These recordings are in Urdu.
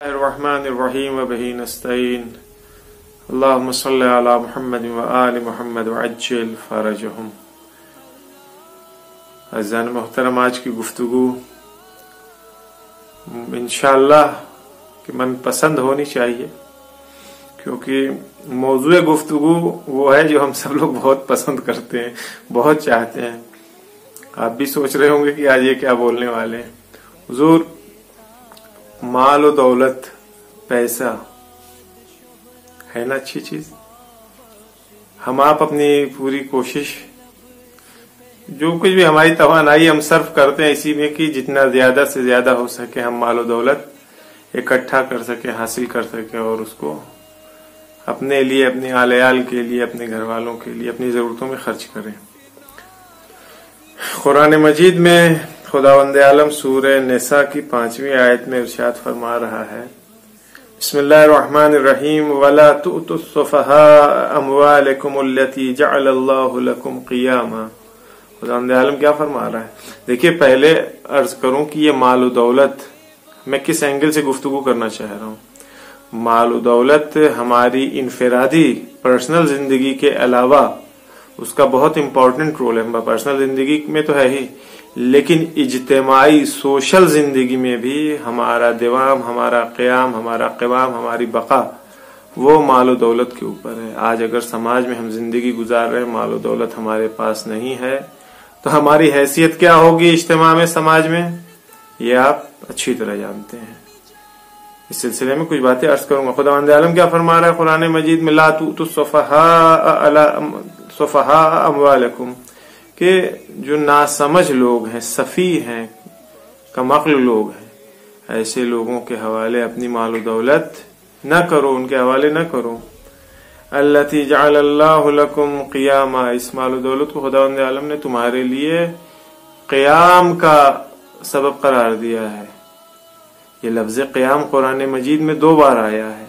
الرحمن الرحیم وبہ نستعین اللہم صلی علی محمد وآل محمد وعجل فرجہم۔ عزیزان محترم، آج کی گفتگو انشاءاللہ کہ من پسند ہونی چاہیے، کیونکہ موضوع گفتگو وہ ہے جو ہم سب لوگ بہت پسند کرتے ہیں، بہت چاہتے ہیں۔ آپ بھی سوچ رہے ہوں گے کہ آج یہ کیا بولنے والے ہیں۔ حضور، مال و دولت، پیسہ ہے نا اچھی چیز؟ ہم آپ اپنی پوری کوشش، جو کچھ بھی ہماری توانائی ہم صرف کرتے ہیں اسی میں کہ جتنا زیادہ سے زیادہ ہو سکے ہم مال و دولت اکٹھا کر سکیں، حاصل کر سکیں، اور اس کو اپنے لیے، اپنے آل عیال کے لیے، اپنے گھر والوں کے لیے، اپنی ضرورتوں میں خرچ کریں۔ قرآن مجید میں خداوند عالم سورہ نساء کی 5ویں آیت میں ارشاد فرما رہا ہے، بسم اللہ الرحمن الرحیم، وَلَا تُؤْتُوا السُّفَهَاءَ أَمْوَالَكُمُ الَّتِي جَعَلَ اللَّهُ لَكُمْ قِيَامًا۔ خداوند عالم کیا فرما رہا ہے؟ دیکھیے، پہلے عرض کروں کہ یہ مال و دولت میں کس اینگل سے گفتگو کرنا چاہ رہا ہوں۔ مال و دولت ہماری انفرادی پرسنل زندگی کے علاوہ اس کا بہت امپورٹنٹ رول ہے۔ پرسنل زندگی میں تو ہے ہی، لیکن اجتماعی سوشل زندگی میں بھی ہمارا دوام، ہمارا قیام، ہمارا قوام، ہماری بقا وہ مال و دولت کے اوپر ہے۔ آج اگر سماج میں ہم زندگی گزار رہے ہیں، مال و دولت ہمارے پاس نہیں ہے، تو ہماری حیثیت کیا ہوگی اجتماع میں، سماج میں؟ یہ آپ اچھی طرح جانتے ہیں۔ اس سلسلے میں کچھ باتیں عرض کروں گا۔ خداوند عالم کیا فرما رہا ہے قرآن مجید میں؟ لا تؤتوا السفہاء اموالکم، کہ جو ناسمجھ لوگ ہیں، سفیہ ہیں، کم عقل لوگ ہیں، ایسے لوگوں کے حوالے اپنی مال و دولت نہ کرو، ان کے حوالے نہ کرو۔ التی جعل اللہ لکم قیاما، اس مال و دولت کو خداوند عالم نے تمہارے لیے قیام کا سبب قرار دیا ہے۔ یہ لفظ قیام قرآن مجید میں 2 بار آیا ہے۔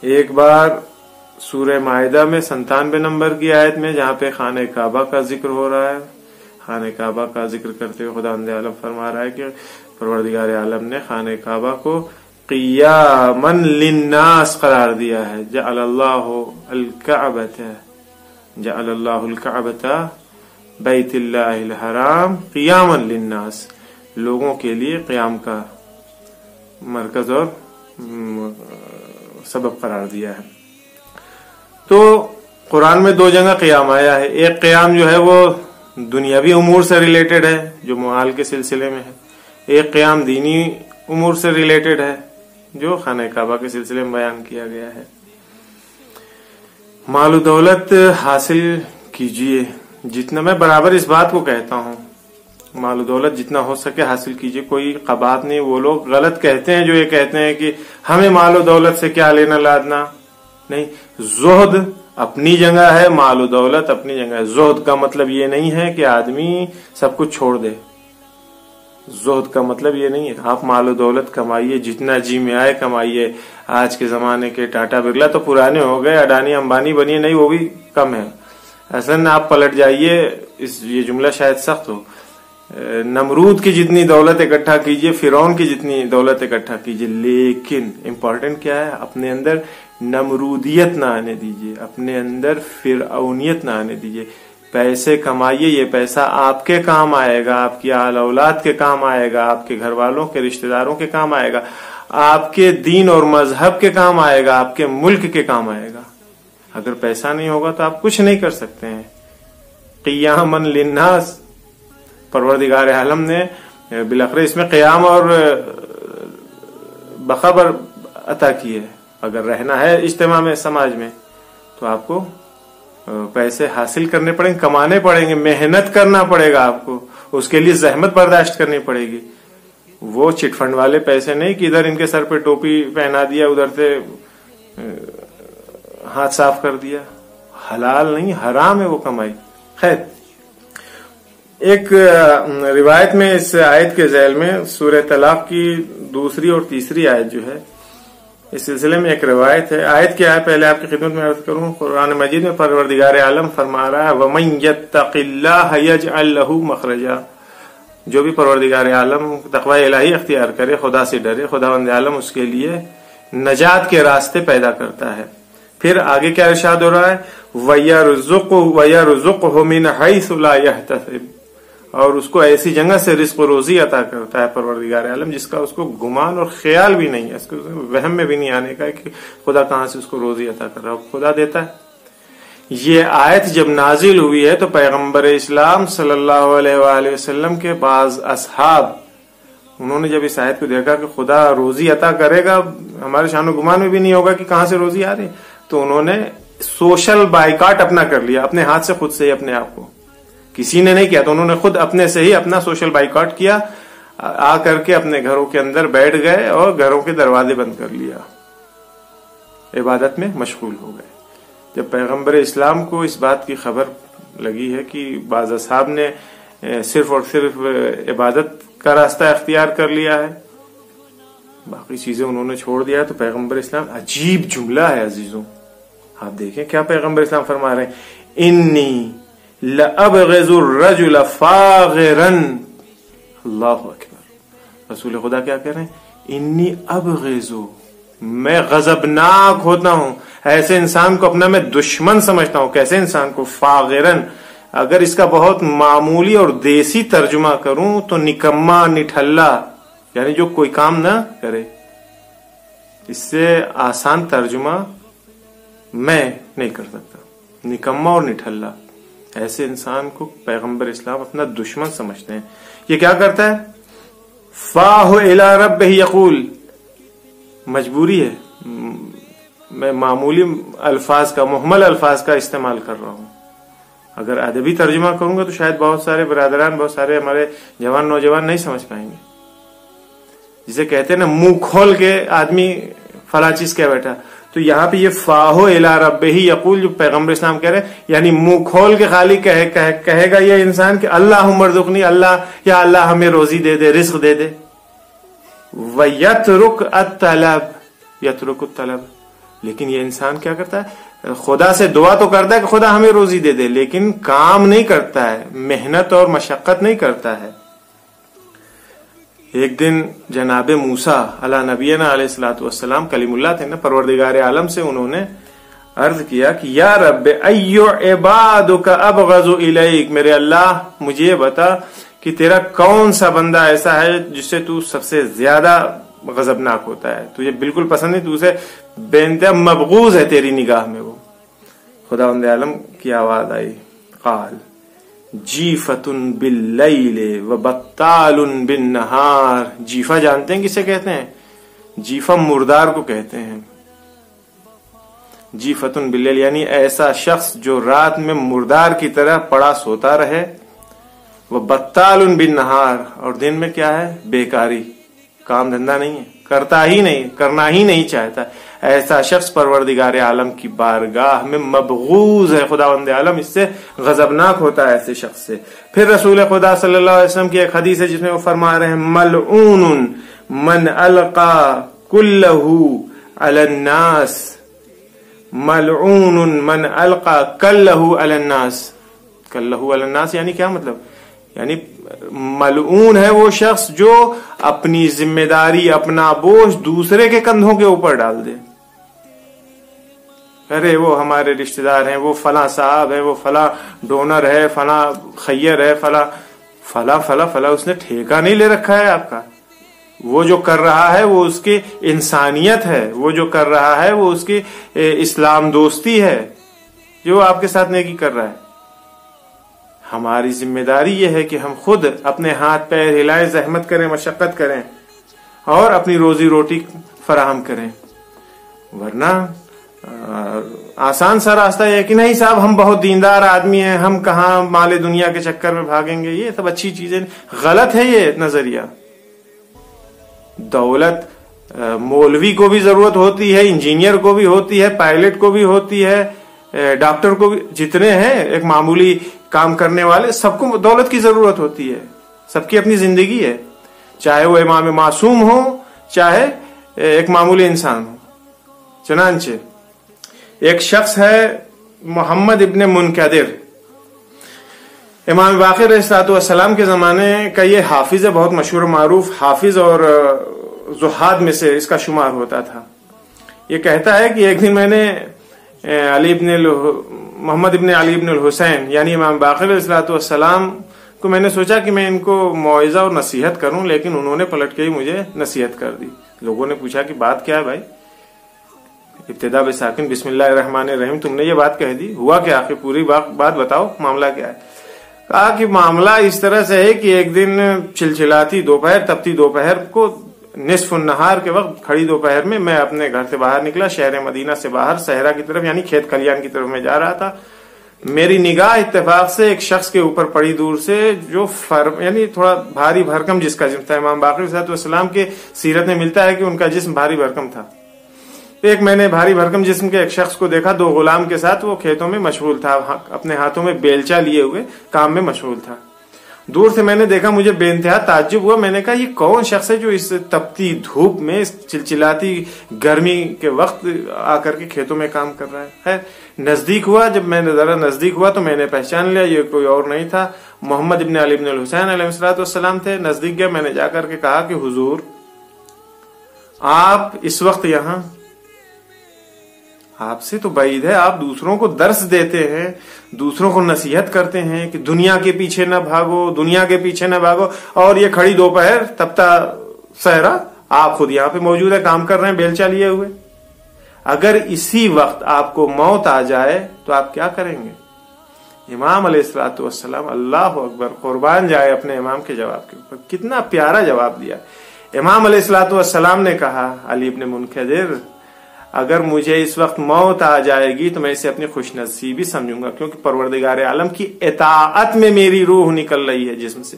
ایک بار سورہ مائدہ میں 97 نمبر کی آیت میں، جہاں پہ خانہ کعبہ کا ذکر ہو رہا ہے۔ خانہ کعبہ کا ذکر کرتے ہوئے خداوند عالم فرما رہا ہے کہ پروردگار عالم نے خانہ کعبہ کو قیاما للناس قرار دیا ہے۔ جعل اللہ الکعبۃ بیت اللہ الحرام قیاما للناس، لوگوں کے لیے قیام کا مرکز اور سبب قرار دیا ہے۔ تو قرآن میں 2 جگہ قیام آیا ہے۔ ایک قیام جو ہے وہ دنیاوی امور سے ریلیٹڈ ہے، جو مال کے سلسلے میں ہے۔ ایک قیام دینی امور سے ریلیٹڈ ہے، جو خانہ کعبہ کے سلسلے میں بیان کیا گیا ہے۔ مال و دولت حاصل کیجئے، جتنا، میں برابر اس بات کو کہتا ہوں، مال و دولت جتنا ہو سکے حاصل کیجئے۔ کوئی قباحت نہیں۔ وہ لوگ غلط کہتے ہیں جو یہ کہتے ہیں کہ ہمیں مال و دولت سے کیا لینا لادنا نہیں۔ زہد اپنی جگہ ہے، مال و دولت اپنی جگہ ہے۔ زہد کا مطلب یہ نہیں ہے کہ آدمی سب کچھ چھوڑ دے۔ زہد کا مطلب یہ نہیں ہے۔ آپ مال و دولت کمائیے، جتنا جی میں آئے کمائیے۔ آج کے زمانے کے ٹاٹا برلا تو پرانے ہو گئے، اڈانی امبانی بنیے نہیں، وہ بھی کم ہے۔ اصل آپ پلٹ جائیے، یہ جملہ شاید سخت ہو، نمرود کی جتنی دولت اکٹھا کیجئے، فرعون کی جتنی دولت اکٹھا کیجئے، لیکن امپورٹنٹ کیا ہے؟ اپنے اندر نمرودیت نہ آنے دیجئے، اپنے اندر فرعونیت نہ آنے دیجئے۔ پیسے کمائیے، یہ پیسہ آپ کے کام آئے گا، آپ کی آل اولاد کے کام آئے گا، آپ کے گھر والوں کے، رشتہ داروں کے کام آئے گا، آپ کے دین اور مذہب کے کام آئے گا، آپ کے ملک کے کام آئے گا۔ اگر پیسہ نہیں ہوگا تو آپ کچھ نہیں کر سکتے ہیں۔ قیاما للناس، پروردگار عالم نے بالاخره اس میں قیام اور بخبر عطا کی ہے۔ اگر رہنا ہے اجتماع میں، سماج میں، تو آپ کو پیسے حاصل کرنے پڑیں گے، کمانے پڑیں گے، محنت کرنا پڑے گا آپ کو، اس کے لیے زحمت برداشت کرنی پڑے گی۔ وہ چٹ فنڈ والے پیسے نہیں کہ ادھر ان کے سر پہ ٹوپی پہنا دیا، ادھر سے ہاتھ صاف کر دیا۔ حلال نہیں، حرام ہے وہ کمائی۔ خیر، ایک روایت میں اس آیت کے ذیل میں سورہ طلاق کی 2 اور 3 آیت جو ہے، اس سلسلے میں ایک روایت ہے۔ آیت کیا ہے پہلے آپ کی خدمت میں عرض کروں۔ قرآن مجید میں پروردگار عالم فرما رہا ہے، وَمَن يَتَّقِ اللَّهَ يَجْعَل لَّهُ مَخْرَجًا، جو بھی پروردگار عالم تقوی الہی اختیار کرے، خدا سے ڈرے، خداوند عالم اس کے لیے نجات کے راستے پیدا کرتا ہے۔ پھر آگے کیا ارشاد ہو رہا ہے؟ وَيَرْزُقْهُ مِنْ حَيْثُ لَا يَحْتَسِبُ، اور اس کو ایسی جگہ سے رزق و روزی عطا کرتا ہے پروردگار عالم جس کا اس کو گمان اور خیال بھی نہیں ہے، اس کو وہم میں بھی نہیں آنے کا کہ خدا کہاں سے اس کو روزی عطا کر رہا ہے، خدا دیتا ہے۔ یہ آیت جب نازل ہوئی ہے تو پیغمبر اسلام صلی اللہ علیہ وآلہ وسلم کے بعض اصحاب، انہوں نے جب اس آیت کو دیکھا کہ خدا روزی عطا کرے گا، ہمارے شان و گمان میں بھی نہیں ہوگا کہ کہاں سے روزی آ رہی، تو انہوں نے سوشل بائیکاٹ اپنا کر لیا، اپنے ہاتھ سے خود سے ہی اپنے آپ کو، کسی نے نہیں کیا تو انہوں نے خود اپنے سے ہی اپنا سوشل بائیکاٹ کیا، آ کر کے اپنے گھروں کے اندر بیٹھ گئے اور گھروں کے دروازے بند کر لیا، عبادت میں مشغول ہو گئے۔ جب پیغمبر اسلام کو اس بات کی خبر لگی ہے کہ بعض اصحاب نے صرف اور صرف عبادت کا راستہ اختیار کر لیا ہے، باقی چیزیں انہوں نے چھوڑ دیا، تو پیغمبر اسلام، عجیب جملہ ہے عزیزوں، آپ دیکھیں کیا پیغمبر اسلام فرما رہے ہیں، انی لأبغض الرجل فاغرا، اللہ اکبر، رسول خدا کیا کہہ رہے ہیں؟ انی ابغض، میں غضبناک ہوتا ہوں ایسے انسان کو، اپنا میں دشمن سمجھتا ہوں، کیسے انسان کو؟ فاغرن، اگر اس کا بہت معمولی اور دیسی ترجمہ کروں تو نکما، نٹھلا، یعنی جو کوئی کام نہ کرے، اس سے آسان ترجمہ میں نہیں کر سکتا، نکما اور نٹھلا، ایسے انسان کو پیغمبر اسلام اپنا دشمن سمجھتے ہیں۔ یہ کیا کرتا ہے؟ فاہ الی ربہ یقول، مجبوری ہے، میں معمولی الفاظ کا، محمل الفاظ کا استعمال کر رہا ہوں، اگر ادبی ترجمہ کروں گا تو شاید بہت سارے برادران، بہت سارے ہمارے جوان نوجوان نہیں سمجھ پائیں گے، جسے کہتے ہیں نا منہ کھول کے آدمی فلاں چیز کہہ بیٹھا، تو یہاں پہ یہ فاہو الی ربہ یقول جو پیغمبر اسلام کہہ رہے ہیں، یعنی منہ کھول کے خالی کہے گا یہ انسان کہ اللہم ارزقنی، اللہ یا اللہ ہمیں روزی دے دے، رزق دے دے، وَيَتْرُكْ الطَّلَبْ، یترک الطلب، لیکن یہ انسان کیا کرتا ہے؟ خدا سے دعا تو کرتا ہے کہ خدا ہمیں روزی دے دے، لیکن کام نہیں کرتا ہے، محنت اور مشقت نہیں کرتا ہے۔ ایک دن جناب موسیٰ علی نبینا علیہ الصلوۃ والسلام، کلیم اللہ تھے نا، پروردگار عالم سے انہوں نے عرض کیا کہ یا رب ایو عبادک ابغض الیک، میرے اللہ مجھے یہ بتا کہ تیرا کون سا بندہ ایسا ہے جس سے تو سب سے زیادہ غضبناک ہوتا ہے، تجھے بالکل پسند نہیں، تو اسے بے انتہا مبغوض ہے تیری نگاہ میں وہ۔ خداوند عالم کی آواز آئی، قال جیفۃ باللیل وبطال بالنہار، جیفہ جانتے ہیں کسے کہتے ہیں؟ جیفہ مردار کو کہتے ہیں، جیفۃ باللیل یعنی ایسا شخص جو رات میں مردار کی طرح پڑا سوتا رہے، وبطال بالنہار، اور دن میں کیا ہے؟ بیکاری، کام دھندہ نہیں ہے، کرتا ہی نہیں، کرنا ہی نہیں چاہتا، ایسا شخص پروردگار عالم کی بارگاہ میں مبغوض ہے، خداوند عالم اس سے غضبناک ہوتا ہے ایسے شخص سے۔ پھر رسول خدا صلی اللہ علیہ وسلم کی ایک حدیث ہے جس میں وہ فرما رہے ہیں، ملعون من القا کلہ علی الناس، ملعون من القا کلہ علی الناس، کلہ علی الناس یعنی کیا مطلب؟ یعنی ملعون ہے وہ شخص جو اپنی ذمہ داری، اپنا بوجھ دوسرے کے کندھوں کے اوپر ڈال دے، ارے وہ ہمارے رشتہ دار ہیں، وہ فلاں صاحب ہے، وہ فلاں ڈونر ہے، فلاں خیر ہے، فلاں فلاں فلاں فلاں، اس نے ٹھیکہ نہیں لے رکھا ہے آپ کا، وہ جو کر رہا ہے وہ اس کی انسانیت ہے، وہ جو کر رہا ہے وہ اس کی اسلام دوستی ہے، جو آپ کے ساتھ نیکی کر رہا ہے۔ ہماری ذمہ داری یہ ہے کہ ہم خود اپنے ہاتھ پیر ہلائیں، زحمت کریں، مشقت کریں اور اپنی روزی روٹی فراہم کریں، ورنہ آسان سا راستہ یہ ہے کہ نہیں صاحب ہم بہت دیندار آدمی ہیں، ہم کہاں مال دنیا کے چکر میں بھاگیں گے، یہ سب اچھی چیزیں، غلط ہے یہ نظریہ۔ دولت مولوی کو بھی ضرورت ہوتی ہے، انجینئر کو بھی ہوتی ہے، پائلٹ کو بھی ہوتی ہے، ڈاکٹر کو بھی، جتنے ہیں ایک معمولی کام کرنے والے، سب کو دولت کی ضرورت ہوتی ہے، سب کی اپنی زندگی ہے، چاہے وہ امام معصوم ہو چاہے ایک معمولی انسان ہو۔ چنانچہ ایک شخص ہے محمد ابن منکدر، امام باقر علیہ السلام کے زمانے کا یہ حافظ ہے، بہت مشہور معروف حافظ اور زہاد میں سے اس کا شمار ہوتا تھا. یہ کہتا ہے کہ ایک دن میں نے محمد ابن علی ابن الحسین یعنی امام باقر علیہ السلام کو میں نے سوچا کہ میں ان کو موعظہ اور نصیحت کروں، لیکن انہوں نے پلٹ کے ہی مجھے نصیحت کر دی. لوگوں نے پوچھا کہ بات کیا ہے بھائی؟ ابتدا بساکن بسم اللہ الرحمن الرحیم، تم نے یہ بات کہہ دی، ہوا کیا آخر؟ پوری بات بتاؤ، معاملہ کیا ہے؟ کہا کہ معاملہ اس طرح سے ہے کہ ایک دن چلچلاتی دوپہر، تپتی دوپہر کو نصف النہار کے وقت کھڑی دوپہر میں اپنے گھر سے باہر نکلا، شہر مدینہ سے باہر صحرا کی طرف یعنی کھیت کھلیان کی طرف میں جا رہا تھا. میری نگاہ اتفاق سے ایک شخص کے اوپر پڑی دور سے، جو یعنی تھوڑا بھاری بھرکم جس کا جسم تھا. امام باقر علیہ السلام کے سیرت میں ملتا ہے کہ ان کا جسم بھاری بھرکم تھا. ایک میں نے بھاری بھرکم جسم کے ایک شخص کو دیکھا، 2 غلام کے ساتھ وہ کھیتوں میں مشغول تھا، اپنے ہاتھوں میں بیلچا لیے ہوئے کام میں مشغول تھا. دور سے میں نے دیکھا، مجھے بے انتہا تعجب ہوا. میں نے کہا یہ کون شخص ہے جو اس تپتی دھوپ میں، اس چلچلاتی گرمی کے وقت آ کر کے کھیتوں میں کام کر رہا ہے. خیر نزدیک ہوا، جب میں نے ذرا نزدیک ہوا تو میں نے پہچان لیا یہ کوئی اور نہیں تھا، محمد ابن علی ابن الحسین علیہ السلام تھے. نزدیک گیا، میں نے جا کر کے کہا کہ حضور آپ اس وقت یہاں، آپ سے تو بعید ہے، آپ دوسروں کو درس دیتے ہیں، دوسروں کو نصیحت کرتے ہیں کہ دنیا کے پیچھے نہ بھاگو، دنیا کے پیچھے نہ بھاگو، اور یہ کھڑی دوپہر تپتا صحرا آپ خود یہاں پہ موجود ہے، کام کر رہے ہیں بیلچا لیے ہوئے. اگر اسی وقت آپ کو موت آ جائے تو آپ کیا کریں گے؟ امام علیہ السلام، اللہ اکبر، قربان جائے اپنے امام کے جواب کے اوپر، کتنا پیارا جواب دیا. امام علیہ السلام نے کہا علی ابن منقدر، اگر مجھے اس وقت موت آ جائے گی تو میں اسے اپنی خوش نصیبی سمجھوں گا، کیونکہ پروردگار عالم کی اطاعت میں میری روح نکل رہی ہے جسم سے.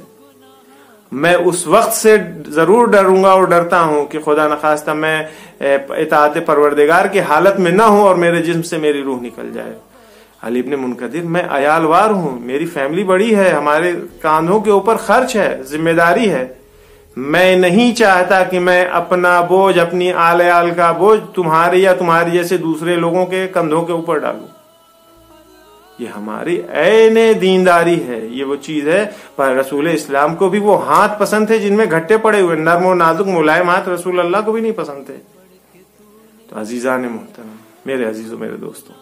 میں اس وقت سے ضرور ڈروں گا اور ڈرتا ہوں کہ خدا نخواستہ میں اطاعت پروردگار کی حالت میں نہ ہوں اور میرے جسم سے میری روح نکل جائے. علی ابن منقدر، میں عیال وار ہوں، میری فیملی بڑی ہے، ہمارے کاندھوں کے اوپر خرچ ہے، ذمہ داری ہے. میں نہیں چاہتا کہ میں اپنا بوجھ، اپنی آل عیال کا بوجھ تمہارے یا تمہاری جیسے دوسرے لوگوں کے کندھوں کے اوپر ڈالوں. یہ ہماری عین دینداری ہے. یہ وہ چیز ہے، پر رسول اسلام کو بھی وہ ہاتھ پسند تھے جن میں گھٹے پڑے ہوئے، نرم و نازک ملائم ہاتھ رسول اللہ کو بھی نہیں پسند تھے. تو عزیزان محترم، میرے عزیزوں، میرے دوستوں،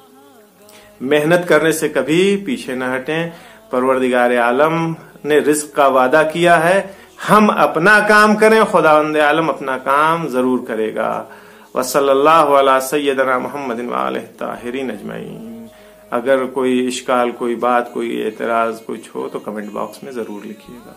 محنت کرنے سے کبھی پیچھے نہ ہٹیں. پروردگار عالم نے رزق کا وعدہ کیا ہے، ہم اپنا کام کریں، خداوند عالم اپنا کام ضرور کرے گا. وصلی اللہ علی سیدنا محمد وآلہ الطاہرین اجمعین. اگر کوئی اشکال، کوئی بات، کوئی اعتراض کچھ ہو تو کمنٹ باکس میں ضرور لکھیے گا.